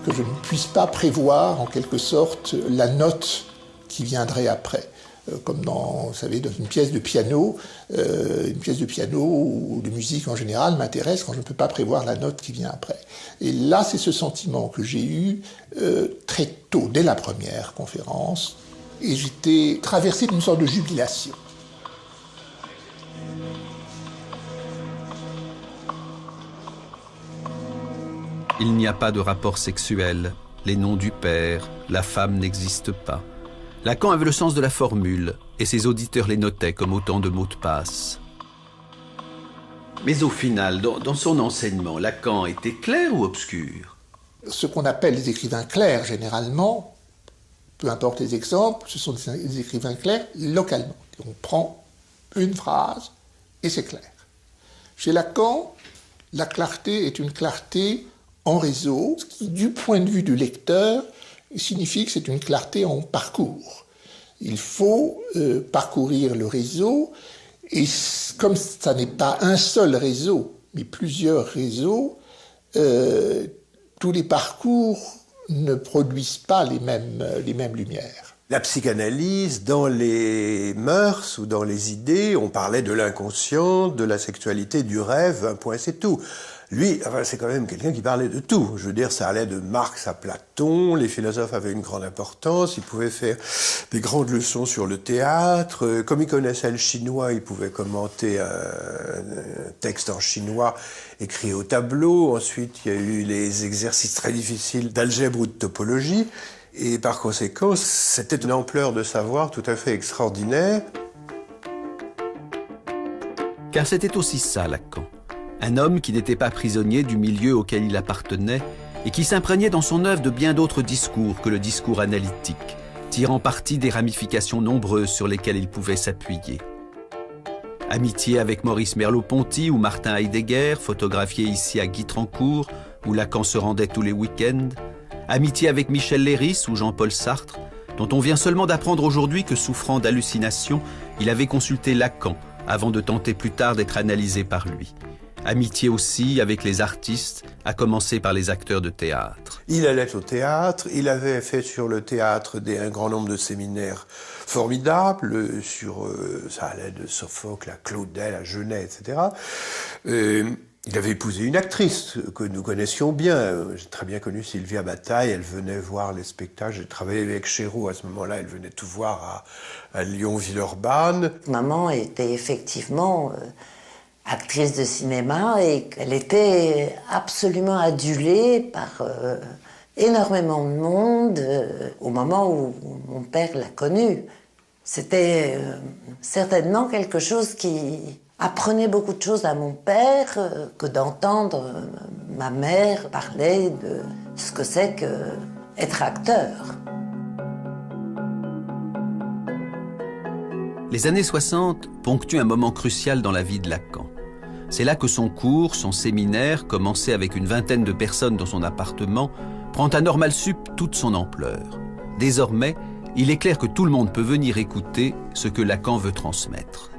que je ne puisse pas prévoir en quelque sorte la note qui viendrait après. Comme dans, vous savez, dans une pièce de piano ou de musique en général m'intéresse quand je ne peux pas prévoir la note qui vient après. Et là, c'est ce sentiment que j'ai eu très tôt, dès la première conférence, et j'étais traversé d'une sorte de jubilation. Il n'y a pas de rapport sexuel, les noms du père, la femme n'existent pas. Lacan avait le sens de la formule, et ses auditeurs les notaient comme autant de mots de passe. Mais au final, dans son enseignement, Lacan était clair ou obscur? Ce qu'on appelle les écrivains clairs, généralement, peu importe les exemples, ce sont des écrivains clairs localement. On prend une phrase et c'est clair. Chez Lacan, la clarté est une clarté en réseau, ce qui, du point de vue du lecteur, signifie que c'est une clarté en parcours. Il faut parcourir le réseau, et comme ça n'est pas un seul réseau, mais plusieurs réseaux, tous les parcours ne produisent pas les mêmes lumières. La psychanalyse, dans les mœurs ou dans les idées, on parlait de l'inconscient, de la sexualité, du rêve, un point c'est tout. Lui, c'est quand même quelqu'un qui parlait de tout. Je veux dire, ça allait de Marx à Platon, les philosophes avaient une grande importance, il pouvait faire des grandes leçons sur le théâtre. Comme il connaissait le chinois, il pouvait commenter un texte en chinois écrit au tableau. Ensuite, il y a eu les exercices très difficiles d'algèbre ou de topologie. Et par conséquent, c'était une ampleur de savoir tout à fait extraordinaire. Car c'était aussi ça, Lacan. Un homme qui n'était pas prisonnier du milieu auquel il appartenait et qui s'imprégnait dans son œuvre de bien d'autres discours que le discours analytique, tirant parti des ramifications nombreuses sur lesquelles il pouvait s'appuyer. Amitié avec Maurice Merleau-Ponty ou Martin Heidegger, photographié ici à Guitrancourt, où Lacan se rendait tous les week-ends. Amitié avec Michel Leiris ou Jean-Paul Sartre, dont on vient seulement d'apprendre aujourd'hui que, souffrant d'hallucinations, il avait consulté Lacan avant de tenter plus tard d'être analysé par lui. Amitié aussi avec les artistes, à commencer par les acteurs de théâtre. Il allait au théâtre, il avait fait sur le théâtre un grand nombre de séminaires formidables, ça allait de Sophocle à Claudel, à Genet, etc. Il avait épousé une actrice que nous connaissions bien. J'ai très bien connu Sylvia Bataille, elle venait voir les spectacles. J'ai travaillé avec Chéreau à ce moment-là, elle venait tout voir à Lyon-Villeurbanne. Maman était effectivement actrice de cinéma et qu'elle était absolument adulée par énormément de monde au moment où mon père l'a connue. C'était certainement quelque chose qui apprenait beaucoup de choses à mon père que d'entendre ma mère parler de ce que c'est qu'être acteur. Les années 60 ponctuent un moment crucial dans la vie de Lacan. C'est là que son cours, son séminaire, commencé avec une vingtaine de personnes dans son appartement, prend à Normal Sup toute son ampleur. Désormais, il est clair que tout le monde peut venir écouter ce que Lacan veut transmettre.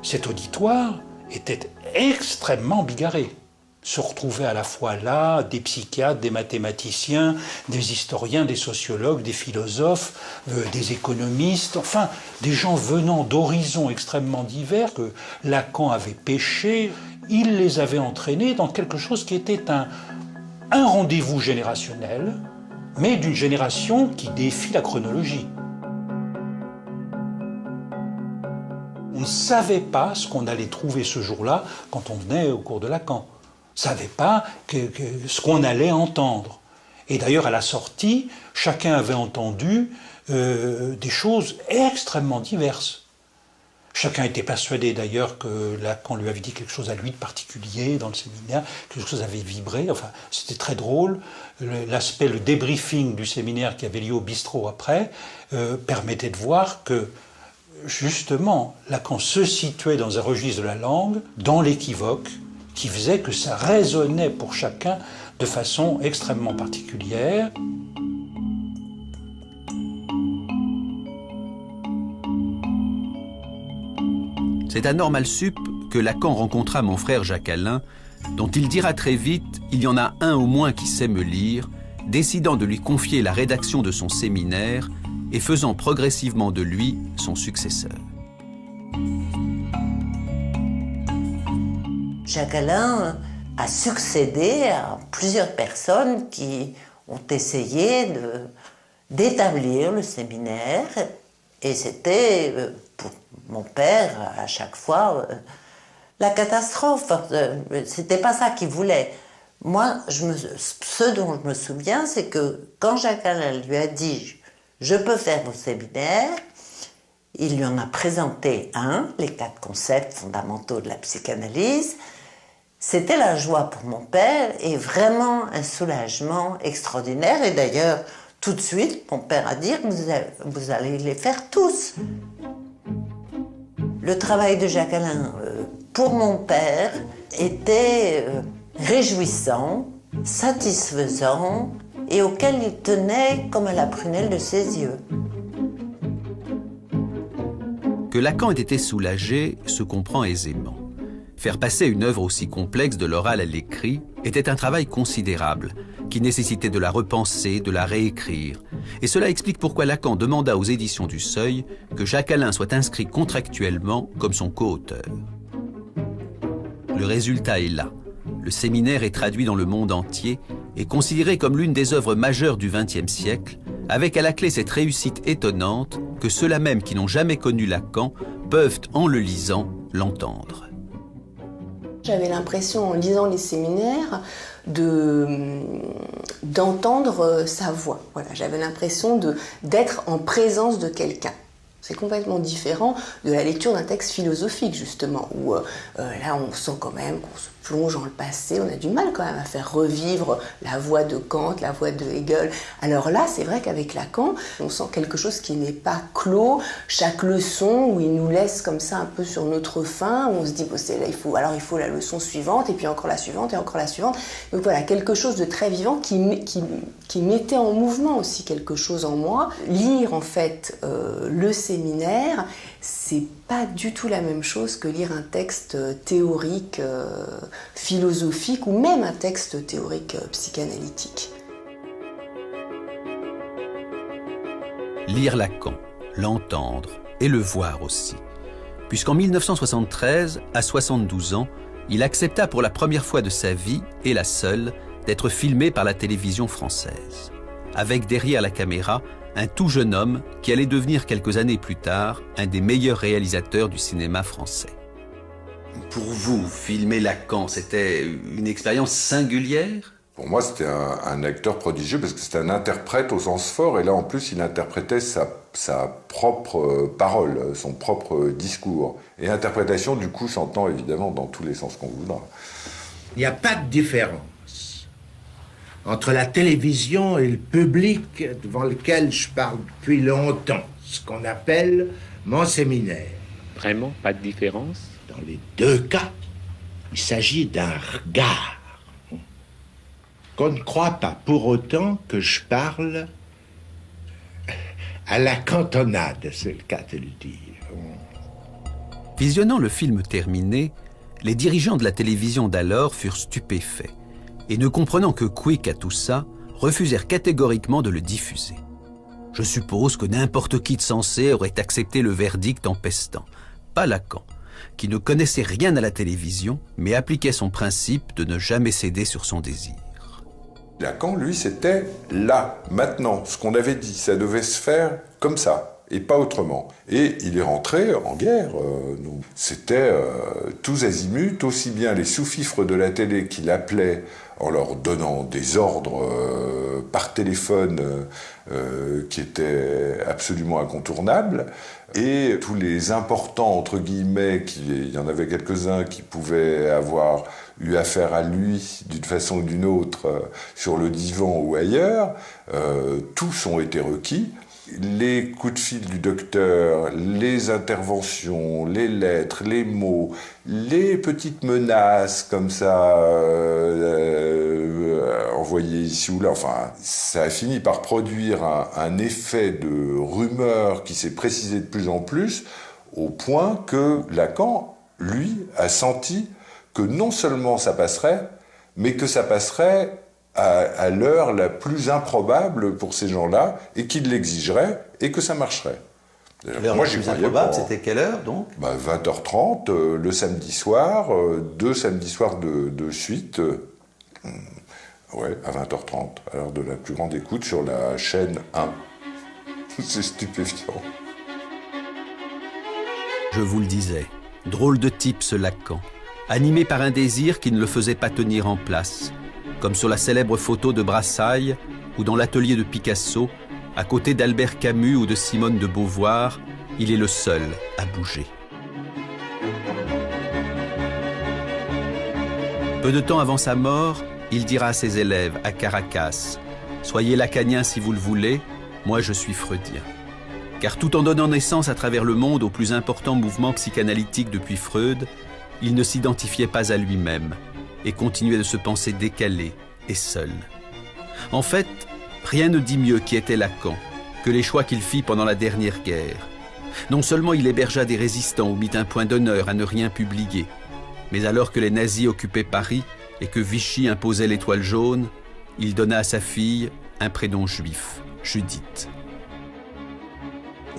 Cet auditoire était extrêmement bigarré. Se retrouvaient à la fois là des psychiatres, des mathématiciens, des historiens, des sociologues, des philosophes, des économistes, enfin des gens venant d'horizons extrêmement divers que Lacan avait pêchés. Il les avait entraînés dans quelque chose qui était un rendez-vous générationnel, mais d'une génération qui défie la chronologie. On ne savait pas ce qu'on allait trouver ce jour-là quand on venait au cours de Lacan. On ne savait pas ce qu'on allait entendre. Et d'ailleurs, à la sortie, chacun avait entendu des choses extrêmement diverses. Chacun était persuadé d'ailleurs que Lacan lui avait dit quelque chose à lui de particulier dans le séminaire, quelque chose avait vibré, enfin c'était très drôle. Le débriefing du séminaire qui avait lieu au bistrot après permettait de voir que justement Lacan se situait dans un registre de la langue, dans l'équivoque, qui faisait que ça résonnait pour chacun de façon extrêmement particulière. C'est à Normal Sup que Lacan rencontra mon frère Jacques-Alain, dont il dira très vite « il y en a un au moins qui sait me lire », décidant de lui confier la rédaction de son séminaire et faisant progressivement de lui son successeur. Jacques-Alain a succédé à plusieurs personnes qui ont essayé d'établir le séminaire, et c'était pour mon père à chaque fois la catastrophe. C'était pas ça qu'il voulait. Moi, ce dont je me souviens, c'est que quand Jacques-Alain lui a dit « je peux faire vos séminaires », il lui en a présenté les 4 concepts fondamentaux de la psychanalyse. C'était la joie pour mon père et vraiment un soulagement extraordinaire. Et d'ailleurs, tout de suite, mon père a dit « vous allez les faire tous ». Le travail de Jacques-Alain, pour mon père, était réjouissant, satisfaisant et auquel il tenait comme à la prunelle de ses yeux. Que Lacan ait été soulagé se comprend aisément. Faire passer une œuvre aussi complexe de l'oral à l'écrit était un travail considérable, qui nécessitait de la repenser, de la réécrire. Et cela explique pourquoi Lacan demanda aux éditions du Seuil que Jacques-Alain soit inscrit contractuellement comme son co-auteur. Le résultat est là. Le séminaire est traduit dans le monde entier et considéré comme l'une des œuvres majeures du XXe siècle, avec à la clé cette réussite étonnante que ceux-là même qui n'ont jamais connu Lacan peuvent, en le lisant, l'entendre. J'avais l'impression, en lisant les séminaires, d'entendre sa voix. Voilà, j'avais l'impression d'être en présence de quelqu'un. C'est complètement différent de la lecture d'un texte philosophique, justement, où là, on sent quand même qu'on se plonge dans le passé, on a du mal quand même à faire revivre la voix de Kant, la voix de Hegel. Alors là, c'est vrai qu'avec Lacan, on sent quelque chose qui n'est pas clos. Chaque leçon, où il nous laisse comme ça un peu sur notre faim, où on se dit, bon, là, il faut la leçon suivante, et puis encore la suivante, et encore la suivante. Donc voilà, quelque chose de très vivant qui mettait en mouvement aussi quelque chose en moi. Lire, en fait, le séminaire, c'est pas du tout la même chose que lire un texte théorique, philosophique, ou même un texte théorique psychanalytique. Lire Lacan, l'entendre et le voir aussi. Puisqu'en 1973, à 72 ans, il accepta pour la première fois de sa vie, et la seule, d'être filmé par la télévision française. Avec derrière la caméra, un tout jeune homme qui allait devenir quelques années plus tard un des meilleurs réalisateurs du cinéma français. Pour vous, filmer Lacan, c'était une expérience singulière ? Pour moi, c'était un acteur prodigieux parce que c'était un interprète au sens fort. Et là, en plus, il interprétait sa propre parole, son propre discours. Et interprétation, du coup, s'entend évidemment dans tous les sens qu'on voudra. Il n'y a pas de différence entre la télévision et le public devant lequel je parle depuis longtemps, ce qu'on appelle mon séminaire. Vraiment pas de différence ? Dans les deux cas, il s'agit d'un regard. Qu'on ne croit pas pour autant que je parle à la cantonade, c'est le cas de le dire. Visionnant le film terminé, les dirigeants de la télévision d'alors furent stupéfaits et, ne comprenant que quic à tout ça, refusèrent catégoriquement de le diffuser. Je suppose que n'importe qui de sensé aurait accepté le verdict en pestant. Pas Lacan, qui ne connaissait rien à la télévision, mais appliquait son principe de ne jamais céder sur son désir. Lacan, lui, c'était là, maintenant. Ce qu'on avait dit, ça devait se faire comme ça, et pas autrement. Et il est rentré en guerre. C'était tous azimuts, aussi bien les sous-fifres de la télé qui l'appelaient en leur donnant des ordres par téléphone qui étaient absolument incontournables, et tous les importants, entre guillemets, il y en avait quelques-uns qui pouvaient avoir eu affaire à lui d'une façon ou d'une autre sur le divan ou ailleurs, tous ont été requis. Les coups de fil du docteur, les interventions, les lettres, les mots, les petites menaces comme ça envoyées ici ou là, enfin, ça a fini par produire un effet de rumeur qui s'est précisé de plus en plus, au point que Lacan, lui, a senti que non seulement ça passerait, mais que ça passerait à l'heure la plus improbable pour ces gens-là, et qu'ils l'exigeraient, et que ça marcherait. L'heure la plus improbable, c'était quelle heure, donc ? 20h30, le samedi soir, 2 samedis soirs de suite, ouais, à 20h30, à l'heure de la plus grande écoute sur la chaîne 1. C'est stupéfiant. Je vous le disais, drôle de type ce Lacan, animé par un désir qui ne le faisait pas tenir en place, comme sur la célèbre photo de Brassailles ou dans l'atelier de Picasso, à côté d'Albert Camus ou de Simone de Beauvoir, il est le seul à bouger. Peu de temps avant sa mort, il dira à ses élèves à Caracas « Soyez lacanien si vous le voulez, moi je suis freudien ». Car tout en donnant naissance à travers le monde au plus important mouvement psychanalytique depuis Freud, il ne s'identifiait pas à lui-même et continuait de se penser décalé et seul. En fait, rien ne dit mieux qui était Lacan que les choix qu'il fit pendant la dernière guerre. Non seulement il hébergea des résistants ou mit un point d'honneur à ne rien publier, mais alors que les nazis occupaient Paris et que Vichy imposait l'étoile jaune, il donna à sa fille un prénom juif, Judith.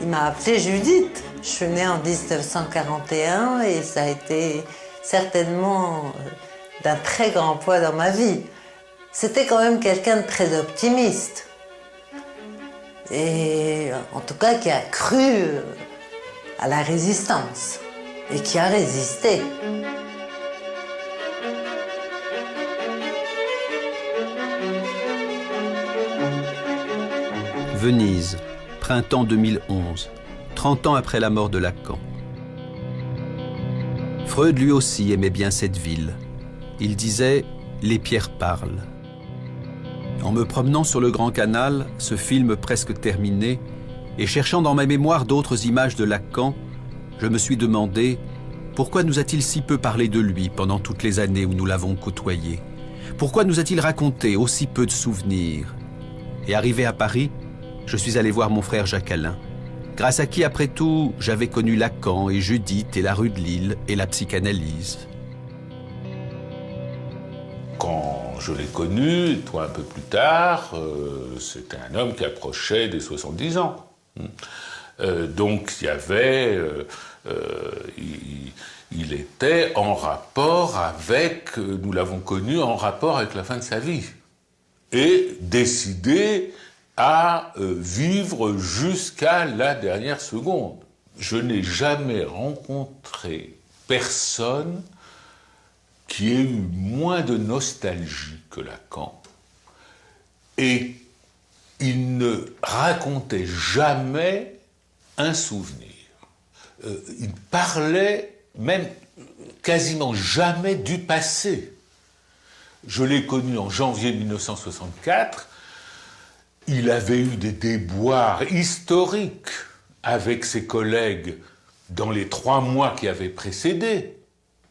Il m'a appelée Judith. Je suis née en 1941 et ça a été certainement d'un très grand poids dans ma vie. C'était quand même quelqu'un de très optimiste. Et en tout cas qui a cru à la résistance et qui a résisté. Venise, printemps 2011, 30 ans après la mort de Lacan. Freud lui aussi aimait bien cette ville. Il disait « Les pierres parlent ». En me promenant sur le Grand Canal, ce film presque terminé, et cherchant dans ma mémoire d'autres images de Lacan, je me suis demandé pourquoi nous a-t-il si peu parlé de lui pendant toutes les années où nous l'avons côtoyé ? Pourquoi nous a-t-il raconté aussi peu de souvenirs ? Et arrivé à Paris, je suis allé voir mon frère Jacques-Alain, grâce à qui, après tout, j'avais connu Lacan et Judith et la rue de Lille et la psychanalyse. Quand je l'ai connu, toi un peu plus tard, c'était un homme qui approchait des 70 ans. Donc il y avait... il était en rapport avec... Nous l'avons connu en rapport avec la fin de sa vie. Et décidé à vivre jusqu'à la dernière seconde. Je n'ai jamais rencontré personne qui ait eu moins de nostalgie que Lacan, et il ne racontait jamais un souvenir. Il parlait même quasiment jamais du passé. Je l'ai connu en janvier 1964. Il avait eu des déboires historiques avec ses collègues dans les 3 mois qui avaient précédé.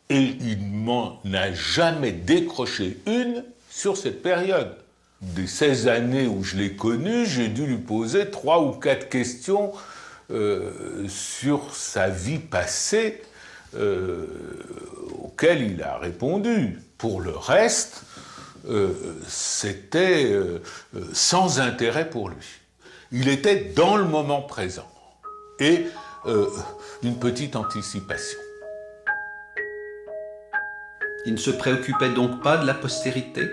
Et il m'en a jamais décroché une sur cette période. Des 16 années où je l'ai connu, j'ai dû lui poser 3 ou 4 questions sur sa vie passée auxquelles il a répondu. Pour le reste, c'était sans intérêt pour lui. Il était dans le moment présent. Et une petite anticipation. Il ne se préoccupait donc pas de la postérité?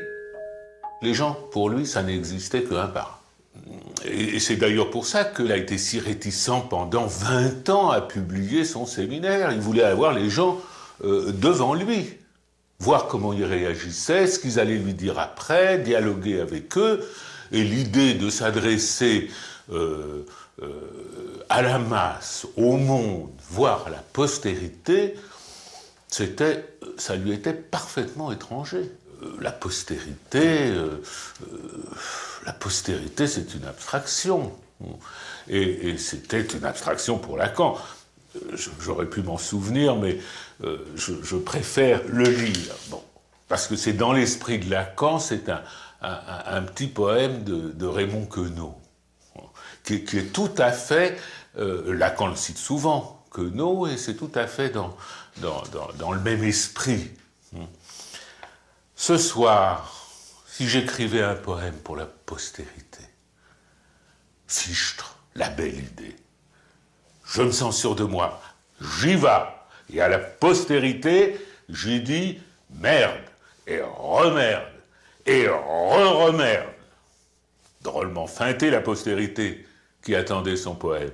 Les gens, pour lui, ça n'existait qu'un par un. Et c'est d'ailleurs pour ça qu'il a été si réticent pendant 20 ans à publier son séminaire. Il voulait avoir les gens devant lui, voir comment ils réagissaient, ce qu'ils allaient lui dire après, dialoguer avec eux. Et l'idée de s'adresser à la masse, au monde, voire à la postérité, ça lui était parfaitement étranger. La postérité, c'est une abstraction. Et c'était une abstraction pour Lacan. J'aurais pu m'en souvenir, mais je préfère le lire. Bon, parce que c'est dans l'esprit de Lacan, c'est un petit poème de Raymond Queneau, qui est tout à fait... Lacan le cite souvent, Queneau, et c'est tout à fait dans le même esprit. Ce soir, si j'écrivais un poème pour la postérité, Fichtre, la belle idée, je me sens sûr de moi, j'y vais, et à la postérité, j'y dis merde, et remerde, et re-remerde. Drôlement feinté la postérité qui attendait son poème.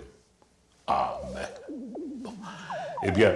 Ah, mais... Bon. Eh bien,